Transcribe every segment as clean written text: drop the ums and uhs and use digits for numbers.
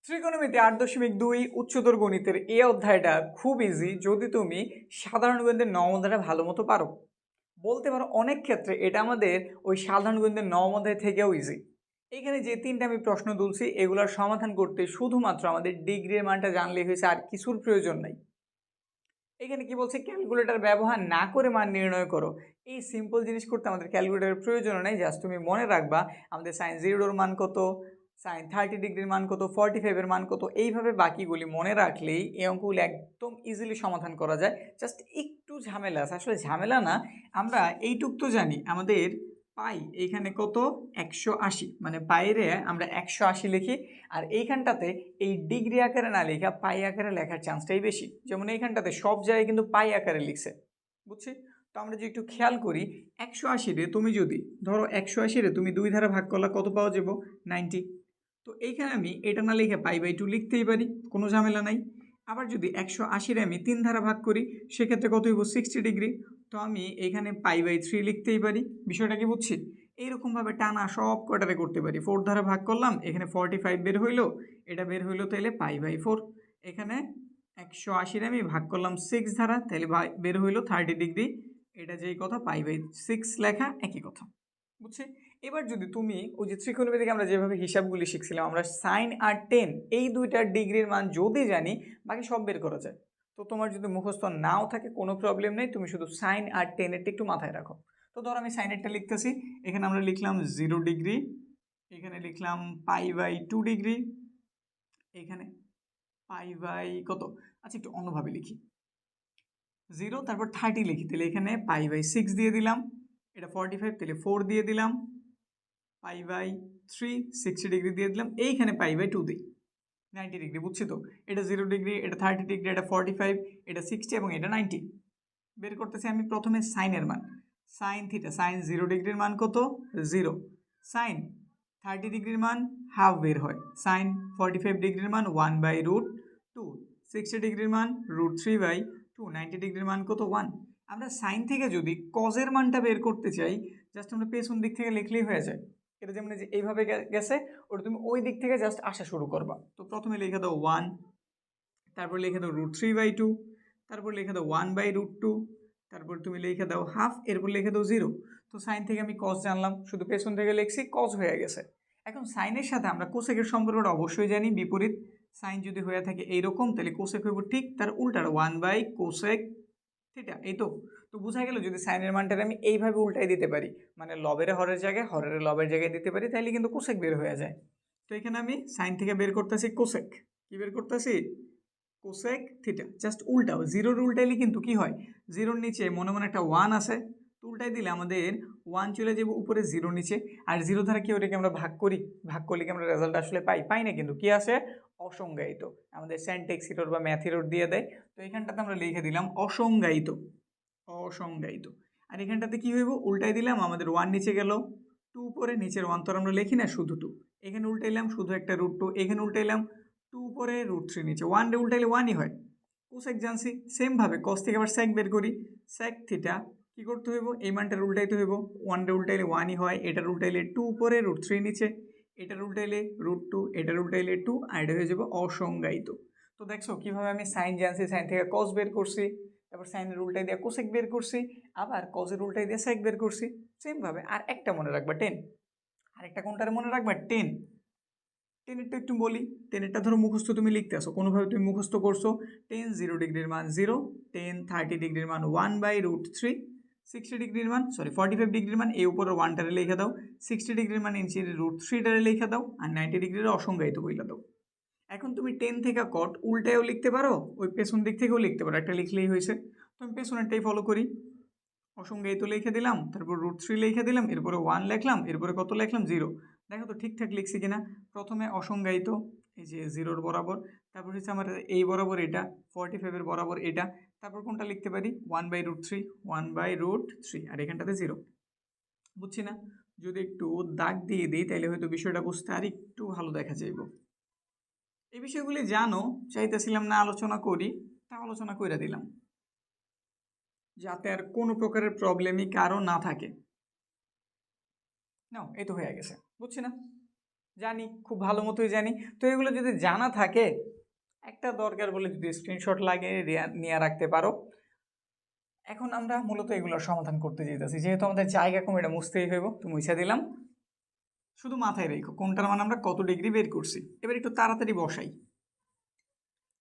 ত্রিকোণমিতি 8.2 উচ্চতর গণিতের এই অধ্যায়টা খুব ইজি যদি তুমি সাধারণ গণিতের নবম অধ্যায়টা ভালো মতো পারো। বলতে পারো অনেক ক্ষেত্রে এটা আমাদের ওই সাধারণ গণিতের নবম অধ্যায় থেকেও ইজি। এখানে যে তিনটা আমি প্রশ্ন তুলছি এগুলোর সমাধান করতে শুধুমাত্র আমাদের ডিগ্রির মানটা জানলেই হয়েছে, আর কিছুর প্রয়োজন নাই। এখানে কি বলছে, ক্যালকুলেটর ব্যবহার না করে মান নির্ণয় করো। এই সিম্পল জিনিস করতে আমাদের ক্যালকুলেটরের প্রয়োজন নেই, জাস্ট তুমি মনে রাখবা আমাদের সাইন 0-র মান কত, সাইন 30 ডিগ্রির মান কত, 45-এর মান কত। এইভাবে বাকিগুলি মনে রাখলেই এই অঙ্কগুলি একদম ইজিলি সমাধান করা যায়। জাস্ট একটু ঝামেলা আছে, আসলে ঝামেলা না, আমরা এইটুক তো জানি আমাদের পাই এইখানে কত 180, মানে পাইরে আমরা 180 লিখি। আর এইখানটাতে এই ডিগ্রি আকারে না লেখা পাই আকারে লেখার চান্সটাই বেশি। যেমন এইখানটাতে সব জায়গায় কিন্তু পাই আকারে লিখছে, বুঝছি? তো আমরা যদি একটু খেয়াল করি, 180-রে তুমি যদি ধরো 180-রে তুমি 2 ধারা ভাগ করলে কত পাওয়া যাবো 90। তো এইখানে আমি এটা না লিখে পাই/2 লিখতেই পারি, কোনো ঝামেলা নাই। আবার যদি 180-রে আমি 3 ধারা ভাগ করি সেক্ষেত্রে কত হইব 60 ডিগ্রি। তো আমি এখানে পাই/3 লিখতেই পারি। বিষয়টা কি বুঝছি? এইরকমভাবে টানা সব কটারে করতে পারি। 4 ধারা ভাগ করলাম, এখানে 45 বের হইলো, এটা বের হইলো তাইলে পাই/4। এখানে 180-রে আমি ভাগ করলাম 6 ধারা, তাহলে বের হইলো 30 ডিগ্রি। এটা যেই কথা পাই/6 লেখা একই কথা, বুঝছি? এবার যদি তুমি ওই যে ত্রিকোণমিতি থেকে আমরা যেভাবে হিসাবগুলি শিখছিলাম, আমরা সাইন আর টেন এই দুইটার ডিগ্রির মান যদি জানি বাকি সব বের করা যায়। তো তোমার যদি মুখস্থ নাও থাকে কোনো প্রবলেম নেই, তুমি শুধু সাইন আর টেনেরটা একটু মাথায় রাখো। তো ধরো আমি সাইনেরটা লিখতেছি, এখানে আমরা লিখলাম 0 ডিগ্রি, এখানে লিখলাম পাই/2 ডিগ্রি, এখানে পাই/ কত, আচ্ছা একটু অন্যভাবে লিখি, 0 তারপর 30 লিখি, তাহলে এখানে পাই/6 দিয়ে দিলাম, এটা 45 তাহলে 4 দিয়ে দিলাম, পাই/3 60 ডিগ্রি দিয়ে দিলাম, এইখানে পাই/2 দিই 90 ডিগ্রি, বুঝছি তো? এটা 0 ডিগ্রি, এটা 30 ডিগ্রি, এটা 45, এটা 60 এবং এটা 90। বের করতেছি আমি প্রথমে সাইনের মান, সাইন থিটা, সাইন 0 ডিগ্রির মান কত 0, সাইন 30 ডিগ্রির মান হাফ বের হয়, সাইন 45 ডিগ্রির মান 1/√2, 60 ডিগ্রির মান √3/2, 90 ডিগ্রির মান কত 1। আমরা সাইন থেকে যদি কজের মানটা বের করতে চাই, জাস্ট আমরা পেছন দিক থেকে লিখলেই হয়ে যায়। এটা যেমন যে এইভাবে গেছে, ওটা তুমি ওই দিক থেকে জাস্ট আসা শুরু করবা। তো প্রথমে লিখে দাও 1, তারপর লিখে দাও √3/2, তারপর লিখে দাও 1/√2, তারপর তুমি লিখে দাও হাফ, এরপর লিখে দাও 0। তো সাইন থেকে আমি কজ জানলাম, শুধু পেছন থেকে লিখছি, কজ হয়ে গেছে। এখন সাইনের সাথে আমরা কোসেকের সম্পর্কটা অবশ্যই জানি, বিপরীত। সাইন যদি হয়ে থাকে এইরকম, তাহলে কোসেক হইব ঠিক তার উল্টাটা, 1/cosec থিটা। এই তো তো বোঝা গেল, যদি সাইনের মানটা আমি এইভাবে উল্টাই দিতে পারি, মানে লবের হরের জায়গায় হরের লবের জায়গায় দিতে পারি, তাহলে কিন্তু কোসেক বের হয়ে যায়। তো এখানে আমি সাইন থেকে বের করতেছি কোসেক, কি বের করতেছি কোসেক থিটা, জাস্ট উল্টাও, 0-র উল্টাইলে কিন্তু কি হয়, 0-র নিচে মনে মনে একটা 1 আছে, তো উল্টাই দিলে আমাদের 1 চলে যাবে উপরে 0 নিচে, আর 0 দ্বারা কি ওটাকে আমরা ভাগ করি, ভাগ করলে কি আমরা রেজাল্ট আসলে পাই না, কিন্তু কি আছে অসংজ্ঞায়িত, আমাদের সেন্টেক্স ইরর বা ম্যাথ ইরর দিয়ে দেয়। তো এখানটাতে আমরা লিখে দিলাম অসংজ্ঞায়িত, অসংজ্ঞায়িত। আর এখানটাতে কি হইব, উল্টাই দিলাম, আমাদের 1 নিচে গেল, 2 উপরে, নিচের 1 তো আমরা লিখি না, শুধু 2, এখানে উল্টাইলাম শুধু একটা √2, এখানে উল্টাইলাম 2 উপরে √3 নিচে, 1 রে উল্টাইলে 1ই হয়। কোসেক জানছি, সেমভাবে কস থেকে আবার সেক বের করি, সেক থিটা কি করতে হইব, এই মানটার উল্টাইতে হইব, 1 রে উল্টাইলে 1ই হয়, এটার উল্টাইলে 2 উপরে √3 নিচে, এটার উল্টাইলে √2, এটার উল্টাইলে 2, আর এটা হয়ে যাবে অসংজ্ঞায়িত। তো দেখছো কিভাবে আমি সাইন জানছি, সাইন থেকে কস বের করছি, তারপর সাইনের উল্টাই দিয়ে কোসেক বের করছি, আবার কজের উল্টাই দিয়ে সেক বের করছি, সেমভাবে। আর একটা মনে রাখবা 10, আরেকটা কোনটার মনে রাখবা 10। টেনেরটা একটু বলি, টেনেরটা ধরো মুখস্থ তুমি লিখতে আসো, কোনোভাবে তুমি মুখস্থ করছো, 10 0 ডিগ্রির মান 0, 10 30 ডিগ্রির মান 1/√3, 60 ডিগ্রির মান 45 ডিগ্রির মান এই উপরে 1টারে লিখে দাও, 60 ডিগ্রির মান নিচে √3টারে লিখে দাও, আর 90 ডিগ্রির অসংজ্ঞায়িত বইলা দাও। এখন তুমি 10 থেকে কট উল্টায়ও লিখতে পারো, ওই পেছন দিক থেকেও লিখতে পারো, একটা লিখলেই হয়েছে। তো আমি পেছনেরটাই ফলো করি, অসংজ্ঞায়িত লিখে দিলাম, তারপর √3 লিখে দিলাম, এরপরে 1 লিখলাম, এরপরে কত লিখলাম 0। দেখো তো ঠিকঠাক লিখছি কিনা। প্রথমে অসংজ্ঞায়িত, এই যে 0-র বরাবর, তারপর হচ্ছে আমার এই বরাবর এটা, 45-এর বরাবর এটা, তারপর কোনটা লিখতে পারি 1/√3, 1/√3, আর এখানটাতে 0, বুঝছি না? যদি একটু দাগ দিয়ে দিই তাহলে হয়তো বিষয়টা বুঝতে আর একটু ভালো দেখা যাইব। এই বিষয়গুলি জানো, চাইতেছিলাম না আলোচনা করি, তা আলোচনা করে দিলাম, যাতে আর কোনো প্রকারের প্রবলেমই কারো না থাকে। নাও এই তো হয়ে গেছে, বুঝছি না? জানি, খুব ভালো মতোই জানি। তো এগুলো যদি জানা থাকে, একটা দরকার বলে যদি স্ক্রিনশট লাগিয়ে নিয়ে রাখতে পারো। এখন আমরা মূলত এগুলোর সমাধান করতে যেতেছি, যেহেতু আমাদের জায়গা কম, এটা মুছতেই হইব, তো মুছে দিলাম। শুধু মাথায় রেখো কোনটার মান আমরা কত ডিগ্রি বের করছি। এবার একটু তাড়াতাড়ি বসাই।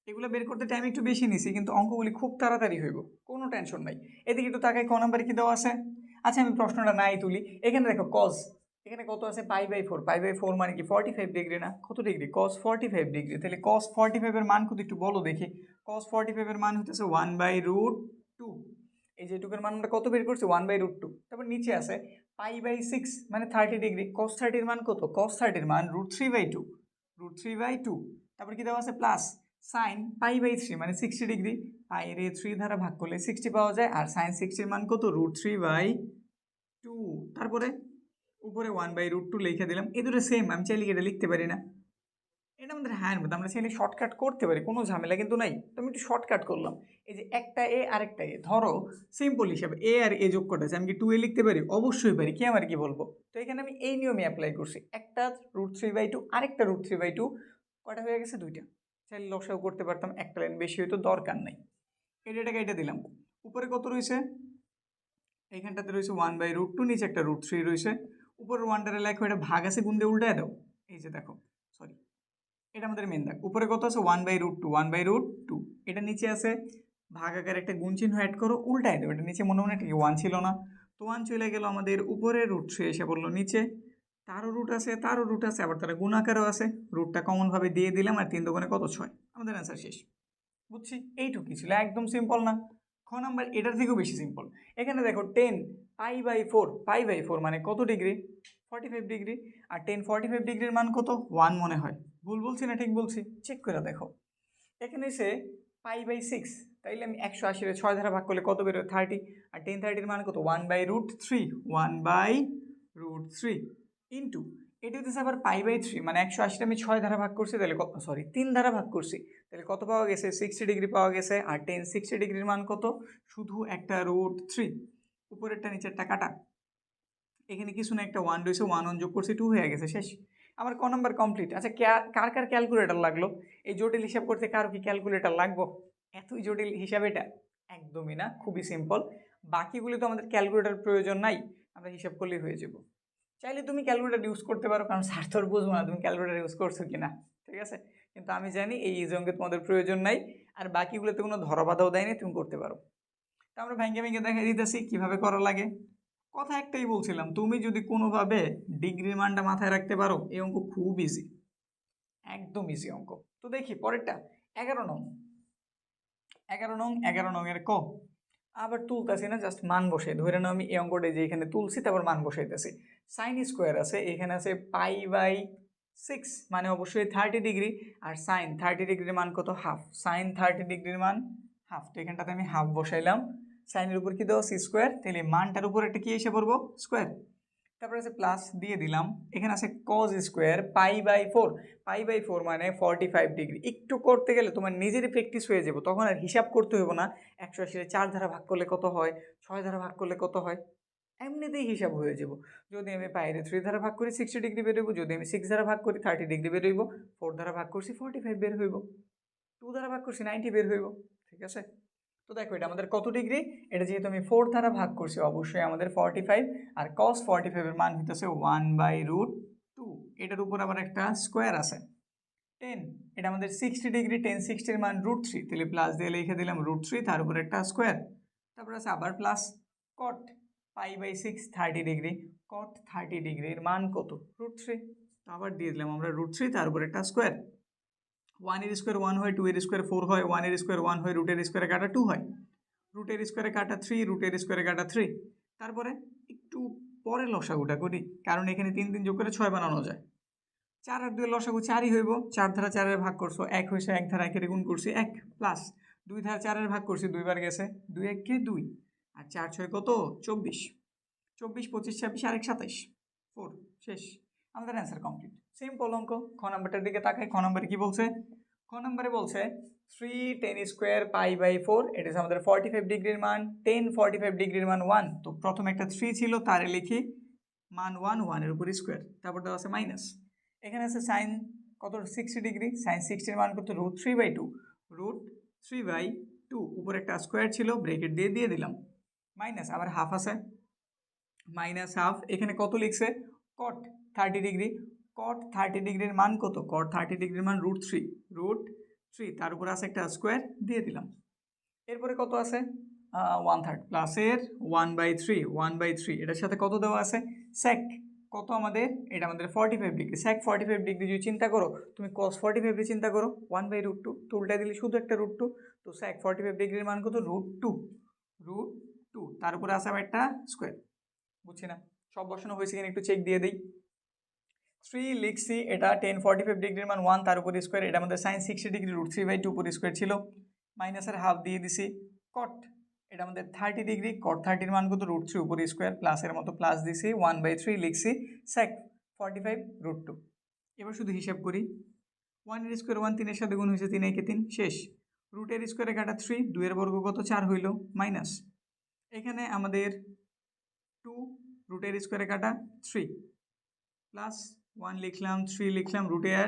এগুলো বের করতে টাইম একটু বেশি নিছি, কিন্তু অঙ্কগুলি খুব তাড়াতাড়ি হইব, কোনো টেনশন নাই। এদিকে একটু তাকাই, ক নাম্বারে কি দেওয়া আছে। আচ্ছা, আমি প্রশ্নটা নাই তুলি। এখানে দেখো কজ, এখানে কত আছে, π/4। π/4 মানে কি 45 ডিগ্রি না? কত ডিগ্রি? cos 45 degree. তাহলে cos 45 এর মান কত একটু বলো দেখি। cos 45 এর মান হতেছে 1/√2। এই যেটুকুর মান আমরা কত বের করছি, 1/√2। তারপর নিচে আছে π/6 মানে 30 ডিগ্রি। cos 30 এর মান কত? cos 30 এর মান √3/2। √3/2। তারপর কি দেওয়া আছে প্লাস সাইন π/3 মানে 60 ডিগ্রি। পাইরে 3 দ্বারা ভাগ করলে 60 পাওয়া যায়, আর সাইন 60 এর মান কত? √3/2। তারপরে উপরে 1/√2 লিখে দিলাম। এই দুটো সেম, আমি চাইলে এটা লিখতে পারি না? এটা আমাদের হ্যান্ড মধ্যে, আমরা চাইলে শর্টকাট করতে পারি, কোনো ঝামেলা কিন্তু নাই। তো আমি একটু শর্টকাট করলাম। এই যে একটা এ আরেকটা এ, ধরো সিম্পল হিসাবে এ আর এ যোগ করতেছে, আমি কি 2a লিখতে পারি? অবশ্যই পারি, কি আমার কি বলবো। তো এখানে আমি এই নিয়মে অ্যাপ্লাই করছি। একটা √3/2, আরেকটা √3/2, কয়টা হয়ে গেছে? দুইটা। চাইলে লসাও করতে পারতাম, একটা লাইন বেশি হয়তো, দরকার নাই। এটাকে এটা দিলাম। উপরে কত রয়েছে? এইখানটাতে রয়েছে 1/√2, নিচে একটা √3 রয়েছে। উপরের ওয়ানটারে লেখো, এটা ভাগ আছে, গুণ দিয়ে উল্টায় দাও। এই যে দেখো, সরি, এটা আমাদের মেন দাগ। উপরে কত আছে? 1/√2, 1/√2। এটা নিচে আছে, ভাগ আকার একটা গুণ চিহ্ন অ্যাড করো, উল্টায় দেবো। এটা নিচে মনে মনে ঠিক 1 ছিল না, তো 1 চলে গেল আমাদের উপরে, √3 এসে বললো নিচে। তারও রুট আছে, তারও রুট আছে, আবার তারা গুণ আকারও আছে। রুটটা কমনভাবে দিয়ে দিলাম, আর 3 দোকানে কত? 6। আমাদের অ্যান্সার শেষ। বুঝছি, এইটুকুই ছিল, একদম সিম্পল না? খ নাম্বার এটার থেকেও বেশি সিম্পল। এখানে দেখো 10 π/4, π/4 মানে কত ডিগ্রি? 45 ডিগ্রি। আর 10 45 ডিগ্রির মান কত? 1 মনে হয়। ভুল বলছি না ঠিক বলছি? চেক করে দেখো। এখানে এসে π/6, তাইলে আমি 180 6 দ্বারা ভাগ করলে কত বেরোয়? 30। আর 10 30-র মান কত? 1/√3, 1/√3 ইন্টু এটা হচ্ছে আবার π/3 মানে 180 আমি 6 দ্বারা ভাগ করছি, তাহলে কত? সরি, 3 দ্বারা ভাগ করছি, তাহলে কত পাওয়া গেছে? 60 ডিগ্রি পাওয়া গেছে। আর 10 60 ডিগ্রির মান কত? শুধু একটা √3। উপরেরটা নিচেরটা কাটা, এখানে কিছু না, একটা 1 রয়েছে, 1 যোগ করছি, 2 হয়ে গেছে, শেষ। আমার ক নাম্বার কমপ্লিট। আচ্ছা, কার কার ক্যালকুলেটর লাগলো? এই জটিল হিসাব করতে কারো কি ক্যালকুলেটর লাগবো? এতই জটিল হিসাব এটা? একদমই না, খুবই সিম্পল। বাকিগুলি তো আমাদের ক্যালকুলেটর প্রয়োজন নাই, আমরা হিসাব করলেই হয়ে যাব। চাইলে তুমি ক্যালকুলেটর ইউজ করতে পারো, কারণ স্যার তোর বুঝবো না তুমি ক্যালকুলেটর ইউজ করছো কিনা, ঠিক আছে? কিন্তু আমি জানি এই অঙ্কে তোমাদের প্রয়োজন নাই, আর বাকিগুলোতে কোনো ধরাবাধাও দেয়নি, তুমি করতে পারো। তা আমরা ভেঙে ভেঙে দেখা দিতেছি কীভাবে করা লাগে। কথা একটাই বলছিলাম, তুমি যদি কোনোভাবে ডিগ্রির মানটা মাথায় রাখতে পারো, এই অঙ্ক খুব ইজি, একদম ইজি অঙ্ক। তো দেখি পরেরটা, 11 নং। 11 নং এর ক। আবার তুলতেছি না, জাস্ট মান বসে ধরে নাও আমি এই অঙ্কটা যে এখানে তুলছি, তারপর মান বসাইতেছি। সাইন স্কোয়ার আছে, এখানে আছে π/6 মানে অবশ্যই 30 ডিগ্রি। আর সাইন 30 ডিগ্রির মান কত? হাফ। সাইন 30 ডিগ্রির মান হাফ, তো এখানটাতে আমি হাফ বসাইলাম। সাইনের উপর কি দেওয়া? সি স্কোয়ার, তাহলে মানটার উপর একটা কি এসে পড়বো? স্কোয়ার। তারপরে আছে প্লাস দিয়ে দিলাম, এখানে আছে কজ স্কোয়ার π/4। π/4 মানে 45 ডিগ্রি। একটু করতে গেলে তোমার নিজেরই প্র্যাকটিস হয়ে যাবে, তখন আর হিসাব করতে হবে না 180 4 দ্বারা ভাগ করলে কত হয়, 6 দ্বারা ভাগ করলে কত হয়, এমনিতেই হিসাব হয়ে যাব। যদি আমি পাইরে 3 দ্বারা ভাগ করি 60 ডিগ্রি বেরোইব, যদি আমি 6 দ্বারা ভাগ করি 30 ডিগ্রি বেরোইব, 4 দ্বারা ভাগ করছি 45 বের হইব, 2 দ্বারা ভাগ করছি 90 বের হইব, ঠিক আছে? তো দেখো এটা আমাদের কত ডিগ্রি? এটা যেহেতু আমি 4 দ্বারা ভাগ করছি, অবশ্যই আমাদের 45। আর cos 45 এর মান হইতেছে 1/√2। এটার উপর আবার একটা স্কোয়ার আছে 10, এটা আমাদের 60 ডিগ্রি। 10 60 এর মান √3, তাহলে প্লাস দিয়ে লিখে দিলাম √3, তার উপর একটা স্কোয়ার। তারপর আছে আবার প্লাস cot π/6 30 ডিগ্রি। cot 30 ডিগ্রির মান কত? √3, তো আবার দিয়ে দিলাম আমরা √3, তার উপর একটা স্কোয়ার। 1 এর স্কোয়ার 1 হয়, 2 এর স্কোয়ার 4 হয়, 1 এর স্কোয়ার 1 হয়, রুটের স্কোয়ারে কাটা 2 হয়, রুটের স্কোয়ারে কাটা 3, রুটের স্কোয়ারে কাটা 3। তারপরে একটু পরে লসাগুটা করি, কারণ এখানে 3 3 যোগ করে 6 বানানো যায়। 4 আর 2 এর লসাগু 4ই হইব। 4 ধারা 4 এর ভাগ করছো 1 হয়েছে, 1 ধারা 1 এর গুণ করছি 1, প্লাস 2 ধারা 4 এর ভাগ করছি 2 বার গেছে, 2 1 কে 2, আর 4 6 কত? 24, 24 25 26 আর 1 27, 4, শেষ। আমাদের অ্যান্সার কমপ্লিট। সিম্পল অঙ্ক। খ নাম্বারটার দিকে তাকাই, খ নাম্বারে কি বলছে? খ নাম্বারে বলছে 3 10 স্কোয়ার π/4, এটা হচ্ছে আমাদের 45 ডিগ্রির মান। 10 45 ডিগ্রির মান 1, তো প্রথমে একটা 3 ছিল, তারে লিখি মান 1, 1 এর উপর স্কোয়ার, তারপর দেওয়া আছে মাইনাস। এখানে আছে সাইন কত 60 ডিগ্রি, সাইন 60 এর মান কত √3/2, √3/2 উপরে একটা স্কোয়ার ছিল ব্রেকেট দিয়ে দিলাম, মাইনাস আবার হাফ আছে মাইনাস হাফ, এখানে কত লিখছে কট 30 ডিগ্রি, কট 30 ডিগ্রির মান কত, কট 30 ডিগ্রির মান √3, তার উপরে আছে একটা স্কোয়ার দিয়ে দিলাম। এরপরে কত আছে 1/3 প্লাসের 1/3 এটার সাথে কত দেওয়া আছে sec কত আমাদের, এটা আমাদের 45 ডিগ্রি, sec 45 ডিগ্রি যদি চিন্তা করো তুমি cos 45 চিন্তা করো 1/√2, তো উল্টাই দিলে শুধু একটা √2, তো sec 45 ডিগ্রির মান কত √2, তার উপরে আছে আবার একটা স্কোয়ার, বুঝছি না সব বসানো হয়েছে কিনা একটু চেক দিয়ে দিই। 3 লিখছি, এটা tan 45 ডিগ্রির মান 1 তার উপরে স্কোয়ার, এটা আমাদের sin 60 ডিগ্রি √3/2 উপরে স্কোয়ার ছিল, মাইনাসের হাফ দিয়ে দিছি, কট এটা আমাদের 30 ডিগ্রি, কট 30 মান কত √3 উপরে স্কোয়ার, প্লাসের মতো প্লাস দিছি 1/3 লিখছি, sec 45 √2। এবার শুধু হিসাব করি, 1 এর স্কোয়ার 1, 3 এর সাথে গুণ হয়েছে 3 একে 3 শেষ, রুটের স্কোয়ারে কাটা 3, 2 এর বর্গ কত 4 হইল, মাইনাস এখানে আমাদের 2 রুটের স্কোয়ারে কাটা 3 প্লাস 1 লিখলাম 3 লিখলাম, রুটের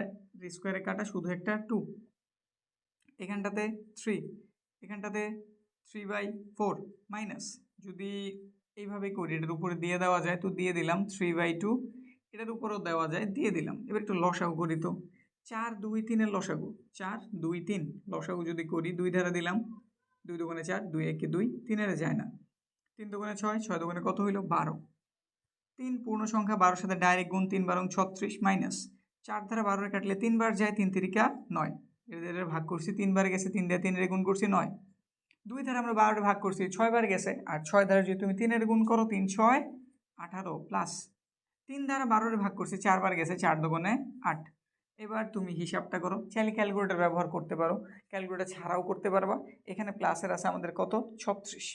স্কোয়ারে কাটা শুধু একটা 2, এখানটাতে 3, এখানটাতে 3/4 মাইনাস, যদি এইভাবে করি এটার উপরে দিয়ে দেওয়া যায় তো দিয়ে দিলাম 3/2, এটার উপরেও দেওয়া যায় দিয়ে দিলাম। এবার একটু লসাগু করি তো, 4 2 3 এর লসাগু, 4 2 3 লসাগু যদি করি 2 ধারা দিলাম, 2 দুগুণে 4, 2 একে 2, 3 এর যায় না, 3 দুগুণে 6, 6 দুগুণে কত হইল 12, 3 পূর্ণ সংখ্যা 12 সাথে ডাইরেক্ট গুণ, 3 12 36 মাইনাস 4 ধারা 12 কাটলে 3 বার যায়, 3 3 9, এদের ভাগ করছি 3 বার গেছে, 3 দিয়ে 3 এর গুণ করছি 9, 2 ধারা আমরা 12 ভাগ করছি 6 বার গেছে, আর 6 ধারা যদি তুমি 3 এর গুণ করো 3 6 18 প্লাস 3 ধারা 12 ভাগ করছি 4 বার গেছে, 4 দুগুণে 8। এবার তুমি হিসাবটা করো, চাইলে ক্যালকুলেটর ব্যবহার করতে পারো, ক্যালকুলেটর ছাড়াও করতে পারবা। এখানে প্লাসের আছে আমাদের কত 36,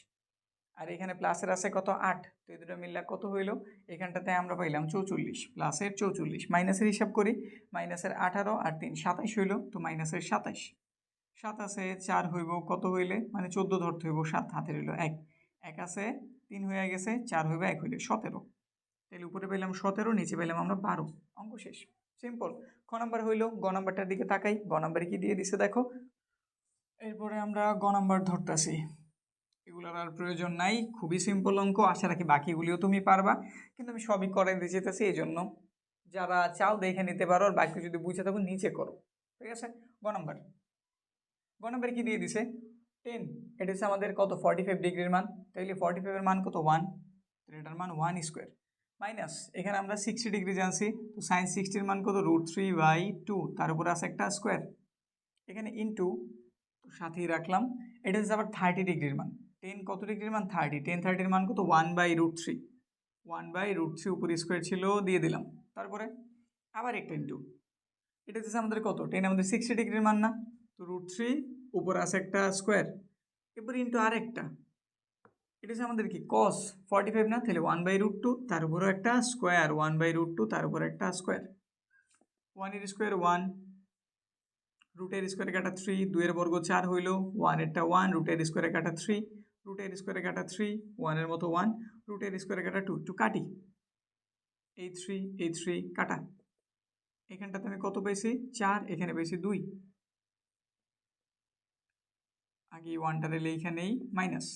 আর এখানে প্লাসের আছে কত 8, তো এই দুটো মিললে কত হইল, এখানটাতে আমরা পাইলাম 44, প্লাসের 44, মাইনাসের হিসাব করি, মাইনাসের 18 আর 3 27 হইল, তো মাইনাসের 27, 7 আছে 4 হইব কত হইলে, মানে 14 ধরতে হইব, 7 হাতে রইল 1, 1 আছে 3 হয়ে গেছে, 4 হইবে 1 হইলে 17, তাহলে উপরে পেলাম 17, নিচে পেলাম আমরা 12, অঙ্ক শেষ, সিম্পল। খ নাম্বার হইল, গ নাম্বারটার দিকে তাকাই, গ নাম্বারে কি দিয়ে দিছে দেখো, এরপরে আমরা গ নাম্বার ধরতেছি, এগুলোর আর প্রয়োজন নাই, খুবই সিম্পল অঙ্ক, আশা রাখি বাকিগুলিও তুমি পারবা, কিন্তু আমি সবই করাই দিতে চাইতেছি, এই জন্য যারা চাও দেখে নিতে পারো, আর বাকি যদি বুঝে থাকো নিচে করো, ঠিক আছে। গ নাম্বার কি দিয়ে দিছে 10, এটা হচ্ছে আমাদের কত 45 ডিগ্রির মান, তাইলে 45 এর মান কত 1, এটার মান 1 স্কোয়ার, মাইনাস এখানে আমরা 60 ডিগ্রি জানছি, তো সাইন 60 এর মান কত √3/2, তার উপরে আছে একটা স্কোয়ার, এখানে ইনটু সাথেই রাখলাম, এটা হচ্ছে আবার 30 ডিগ্রির মান, 10 কত ডিগ্রির মান 30, 10 30 এর মান কত 1/√3, 1/√3 উপরে স্কোয়ার ছিল দিয়ে দিলাম, তারপরে আবার একটা ইনটু, এটা হচ্ছে আমাদের কত 10 আমাদের 60 ডিগ্রির মান না, তো √3 উপরে আছে একটা স্কোয়ার, এরপর ইনটু আরেকটা, এটা হচ্ছে আমাদের কি cos 45 না, তাহলে 1/√2 তার উপরে একটা স্কোয়ার, 1/√2 তার উপরে একটা স্কোয়ার, 1 এর স্কোয়ার 1, রুটের স্কোয়ারে কাটা 3, 2 এর বর্গ 4 হইল, 1 এরটা 1, রুটের স্কোয়ারে কাটা 3, রুটের স্কোয়ারে কাটা 3, 1 এর মতো 1, রুটের স্কোয়ারে কাটা 2, একটু কাটি, এই 3 কাটা, এখানটাতে আমি কত পেয়েছি 4, এখানে পেয়েছি 2, আগে 1টারে লেখা নেই, মাইনাস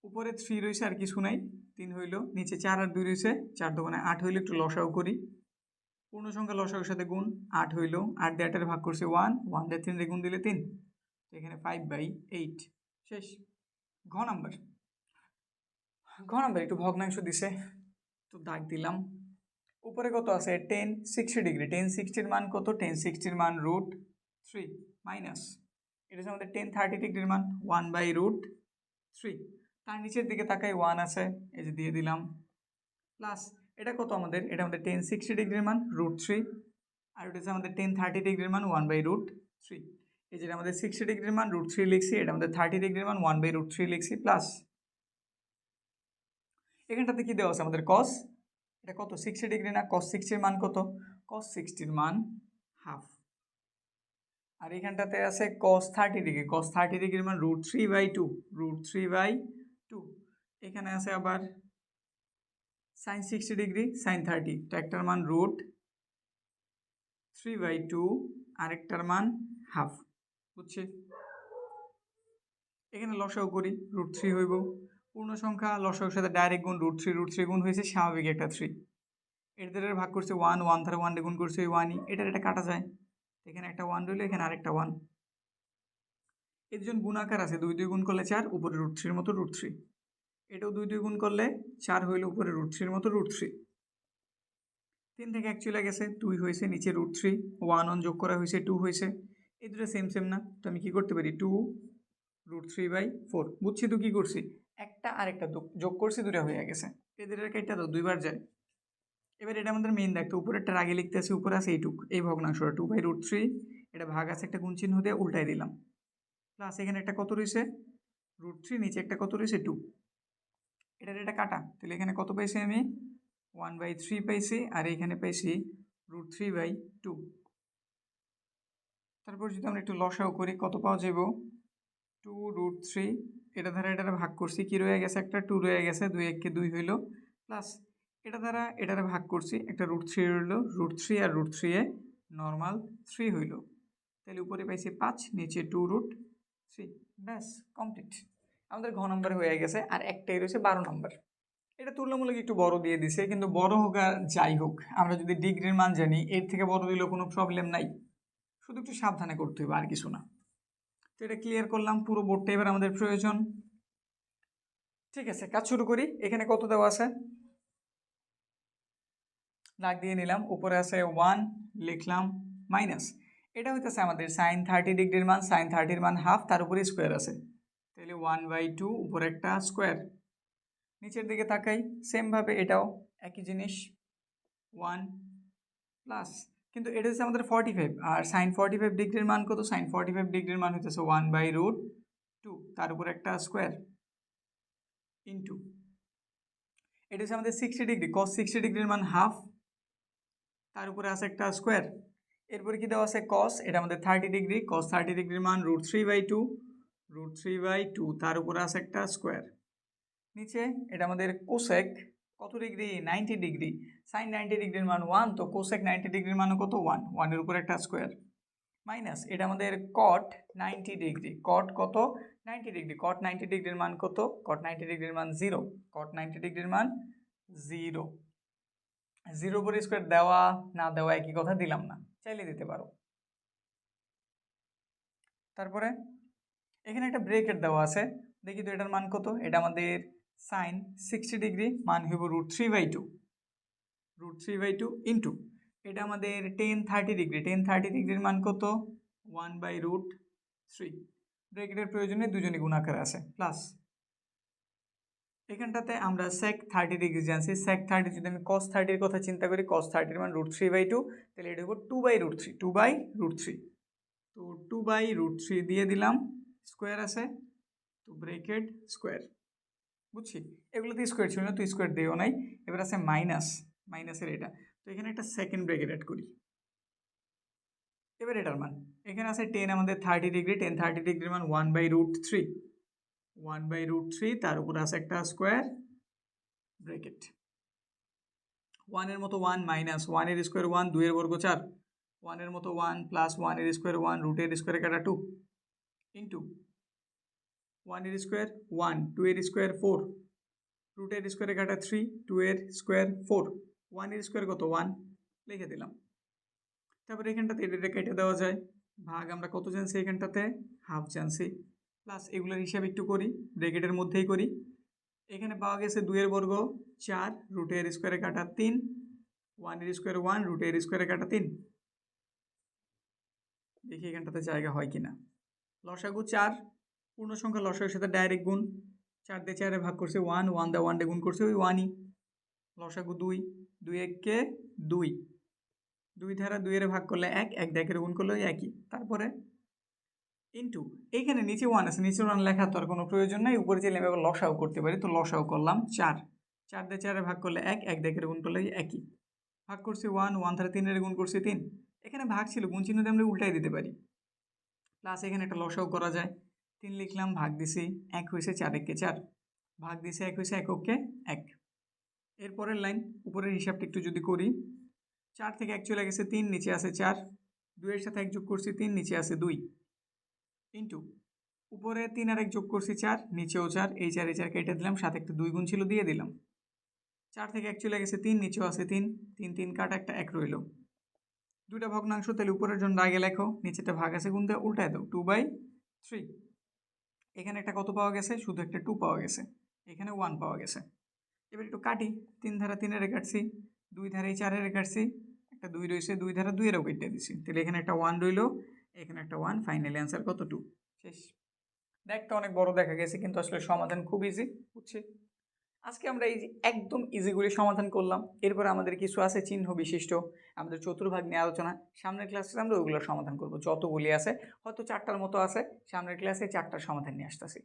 উপরে 3 রয়েছে আর কিছু নাই, 3 হইল, নিচে 4 আর 2 রয়েছে, 4 দোকানে 8 হইল, একটু লসাও করি, পূর্ণ সংখ্যা লসাগুর সাথে গুণ, 8 হইল, 8 দিয়ে 8 ভাগ করছে 1, 1 দিয়ে 3 গুণ দিলে 3, এখানে 5/8 শেষ। ঘ নাম্বার একটু ভগ্নাংশ দিছে, তো দাগ দিলাম, উপরে কত আছে 10 60 ডিগ্রি, 10 60 মান কত, 10 60 মান √3 মাইনাস, এটা হচ্ছে আমাদের 10 30 ডিগ্রির মান 1/√3, তার নিচের দিকে তাকাই 1 আছে, এই যে দিয়ে দিলাম, প্লাস এটা কত আমাদের, এটা আমাদের 10 60 ডিগ্রির মান √3, আর এটা হচ্ছে আমাদের 10 30 ডিগ্রির মান 1/√3, এই যেটা আমাদের 60 ডিগ্রির মান √3 লিখছি, এটা আমাদের 30 ডিগ্রির মান 1/√3 লিখছি, প্লাস এখানটাতে কি দেওয়া আছে আমাদের cos, এটা কত 60 ডিগ্রি না, cos 60 এর মান কত, cos 60 এর মান হাফ, আর এখানটাতে আছে cos 30 ডিগ্রি, cos 30 ডিগ্রির মান √3/2, এখানে আছে আবার sin 60 ডিগ্রি sin 30, তো একটার মান 3/2 আরেকটার মান হাফ, বুঝছি। এখানে লসাগু করি, √3 হইব। পূর্ণ সংখ্যা লসাগুর সাথে ডাইরেক্ট গুণ √3 গুণ হয়েছে স্বাভাবিক একটা 3। এদের ভাগ করছে 1 দ্বারা 1 গুণ করছে ওই 1ই, এটা কাটা যায়, এখানে একটা 1 রইল, এখানে আরেকটা 1। এই দুজন গুণাকার আছে, 2 2 গুণ করলে 4, উপরে √3 মতো √3। এটাও 2 2 গুণ করলে 4 হইল, উপরে √3 মতো √3। 3 থেকে 1 চলে গেছে, 2 হয়েছে, নিচে √3, 1 যোগ করা হয়েছে, 2 হয়েছে। এই দুটো সেম সেম না, তো আমি কি করতে পারি, 2 √3/4। বুঝছি তো কি করছি, একটা আর একটা যোগ করছি, দুটো হয়ে গেছে। এদের একটা তো দুইবার যায়। এবার এটা আমাদের মেইন দেখতে, উপরে একটা আগে লিখতে আছে, উপরে আছে এইটুক, এই ভগ্নাংশটা 2/√3, এটা ভাগ আছে একটা গুণ চিহ্ন দিয়ে উল্টাই দিলাম, প্লাস এখানে একটা কত রয়েছে √3, নিচে একটা কত রয়েছে 2। এটা কাটা, তাহলে এখানে কত পাইছি আমি 1/3 পাইছি, আর এখানে পাইছি √3/2। তারপর যদি আমরা একটু লসাও করি, কত পাওয়া যাব, 2√3, এটা দ্বারা ভাগ করছি, কি রয়ে গেছে, একটা 2 রয়ে গেছে, 2 1 2 হইল, প্লাস এটা দ্বারা এটারে ভাগ করছি, একটা √3 রইল, √3 আর √3 এ নর্মাল 3 হইল, তাহলে উপরে পাইছি 5, নিচে 2√3। ব্যাস, কমপ্লিট, আমাদের ঘ নম্বর হয়ে গেছে। আর একটাই রয়েছে 12 নম্বর। এটা তুলনামূলক একটু বড় দিয়ে দিছে, কিন্তু বড় হোক আর যাই হোক, আমরা যদি ডিগ্রির মান জানি, এর থেকে বড় দিলেও কোনো প্রবলেম নাই, শুধু একটু সাবধানে করতে হবে, আর কিছু না। তো এটা ক্লিয়ার করলাম, পুরো বোর্ডটা এবার আমাদের প্রয়োজন। ঠিক আছে, কাজ শুরু করি। এখানে কত দেওয়া আছে, দাগ দিয়ে নিলাম, উপরে আছে 1, লিখলাম, মাইনাস, এটা হইতেছে আমাদের sin 30 ডিগ্রির মান, sin 30 মান হাফ, তার উপরে স্কোয়ার আছে, তাহলে 1/2, উপরে একটা স্কোয়ার। নিচের দিকে তাকাই, সেমভাবে এটাও একই জিনিস, 1 প্লাস, কিন্তু এটা হচ্ছে আমাদের 45, আর sin 45 ডিগ্রির মান কত, sin 45 ডিগ্রির মান হইতেছে 1/√2, তার উপরে একটা স্কোয়ার, ইন্টু, এটা হচ্ছে আমাদের 60 ডিগ্রি, cos 60 ডিগ্রির মান হাফ, তার উপরে আছে একটা স্কোয়ার। এরপরে কি দেওয়া আছে, cos, এটা আমাদের 30 ডিগ্রি, cos 30 ডিগ্রির মান √3/2, তার উপরে আছে একটা স্কোয়ার। নিচে এটা আমাদের কোসেক, কত ডিগ্রি, 90 ডিগ্রি, sin 90 ডিগ্রির মান 1, তো কোসেক 90 ডিগ্রির মান কত, 1, 1 এর উপরে একটা স্কোয়ার। মাইনাস, এটা আমাদের cot 90 ডিগ্রি, cot কত, 90 ডিগ্রি, cot 90 ডিগ্রির মান কত, cot 90 ডিগ্রির মান 0, cot 90 ডিগ্রির মান 0। 0 উপরে স্কোয়ার দেওয়া না দেওয়া একই কথা, দিলাম না, চাইলে দিতে পারো। তারপরে এখানে একটা ব্রেকেট দেওয়া আছে, দেখি তো এটার মান কত, এটা আমাদের sin 60 ডিগ্রি, মান হইব √3/2 ইন্টু, এটা আমাদের tan 30 ডিগ্রি, tan 30 ডিগ্রির মান কত, 1/√3। ব্রেকেটের প্রয়োজনে দুজনই গুণাকার আছে, প্লাস এখানটাতে আমরা sec 30 ডিগ্রি জানছি, sec 30, যদি আমি cos 30 এর কথা চিন্তা করি, cos 30 এর মান √3/2, তাহলে এটা হইব 2/√3, তো 2/√3 দিয়ে দিলাম, স্কোয়ার আছে, তো ব্রেকেট স্কোয়ার, বুঝছি, এগুলোতে স্কোয়ার ছিল না, তো স্কোয়ার দিও নাই। এবার আছে মাইনাসের এটা, তো এখানে একটা সেকেন্ড ব্রেকেট অ্যাড করি। এবার এটার মান, এখানে আছে tan আমাদের 30 ডিগ্রি, tan 30 ডিগ্রির মান 1/√3, তার উপর আছে একটা স্কোয়ার, ব্রেকেট, 1 এর মতো 1, মাইনাস 1 এর স্কোয়ার 1, 2 এর বর্গ 4, 1 এর মতো 1, প্লাস 1 এর স্কোয়ার 1, রুটের স্কোয়ারে কাটা 2, ইন্টু 1 এর স্কোয়ার 1, 2 এর স্কোয়ার 4, রুটের স্কোয়ারে কাটা 3, 2 এর স্কোয়ার 4, 1 এর স্কোয়ার কত, 1, লিখে দিলাম। তারপরে এখানটাতে এটা কেটে দেওয়া যায়, ভাগ আমরা কত জানছি, এখানটাতে হাফ জানছি, প্লাস এগুলোর হিসাব একটু করি, ব্রেকেটের মধ্যেই করি। এখানে পাওয়া গেছে 2 এর বর্গ 4, রুটের স্কোয়ারে কাটা 3, 1 এর স্কোয়ার 1, রুটের স্কোয়ারে কাটা 3, দেখি এখানটাতে জায়গা হয় কিনা। লসাগু 4, পূর্ণ সংখ্যা লসাগুর সাথে ডাইরেক্ট গুণ, 4 দিয়ে 4 ভাগ করছে 1, 1 দিয়ে 1 দিয়ে গুণ করছে ওই 1ই, লসাগু 2, 2 1 2, 2 ধারা 2 এর ভাগ করলে 1, 1 দিয়ে 1 গুণ করলে ওই একই, তারপরে ইন্টু, এইখানে নিচে 1 আছে, নিচে 1 লেখা তো আর কোনো প্রয়োজন নাই, উপরে চাইলে আমি আবার লসাও করতে পারি, তো লসাও করলাম 4, 4 দিয়ে 4 ভাগ করলে 1, 1 দিয়ে 1 গুণ করলে একই, ভাগ করছি 1, 1 ধারা 3 এর গুণ করছি 3, এখানে ভাগ ছিল, গুণ চিহ্ন দিয়ে আমরা উল্টাই দিতে পারি, প্লাস এখানে একটা লসাও করা যায়, 3 লিখলাম, ভাগ দিছি 1 হয়েছে, 4 1 4, ভাগ দিছে 1 হয়েছে, 1 1 1। এরপরের লাইন, উপরের হিসাবটা একটু যদি করি, 4 থেকে 1 চলে গেছে 3, নিচে আছে 4, 2 এর সাথে 1 যোগ করছি 3, নিচে আছে 2, ইন্টু উপরে 3 আর 1 যোগ করছি 4, নিচেও 4, এই 4 কেটে দিলাম, সাথে একটা 2 গুণ ছিল দিয়ে দিলাম। 4 থেকে 1 চলে গেছে 3, নিচেও আছে 3, 3 3 কাটা, একটা 1 রইল। দুইটা ভগ্নাংশ, তাহলে উপরের জন্য আগে লেখো, নিচেটা ভাগ আছে গুণ দিয়ে উল্টায় দাও, 2/3। এখানে একটা কত পাওয়া গেছে, শুধু একটা 2 পাওয়া গেছে, এখানে 1 পাওয়া গেছে। এবার একটু কাটি, 3 ধারা 3 এর কাটছি, 2 ধারা 4 এর কাটছি, একটা 2 রয়েছে, 2 ধারা 2 এরও কেটে দিছি, তাহলে এখানে একটা 1 রইল, এখানে একটা 1, ফাইনালি অ্যান্সার কত, 2। শেষ। দেখতে অনেক বড় দেখা গেছে, কিন্তু আসলে সমাধান খুব ইজি, বুঝছি। আজকে আমরা এই যে একদম ইজিগুলি সমাধান করলাম, এরপর আমাদের কিছু আছে চিহ্ন বিশিষ্ট, আমাদের চতুর্ভাগ নিয়ে আলোচনা, সামনের ক্লাসে আমরা ওইগুলোর সমাধান করব, যতগুলি আছে, হয়তো 4টার মতো আছে, সামনের ক্লাসে 4টার সমাধান নিয়ে আসতেছি।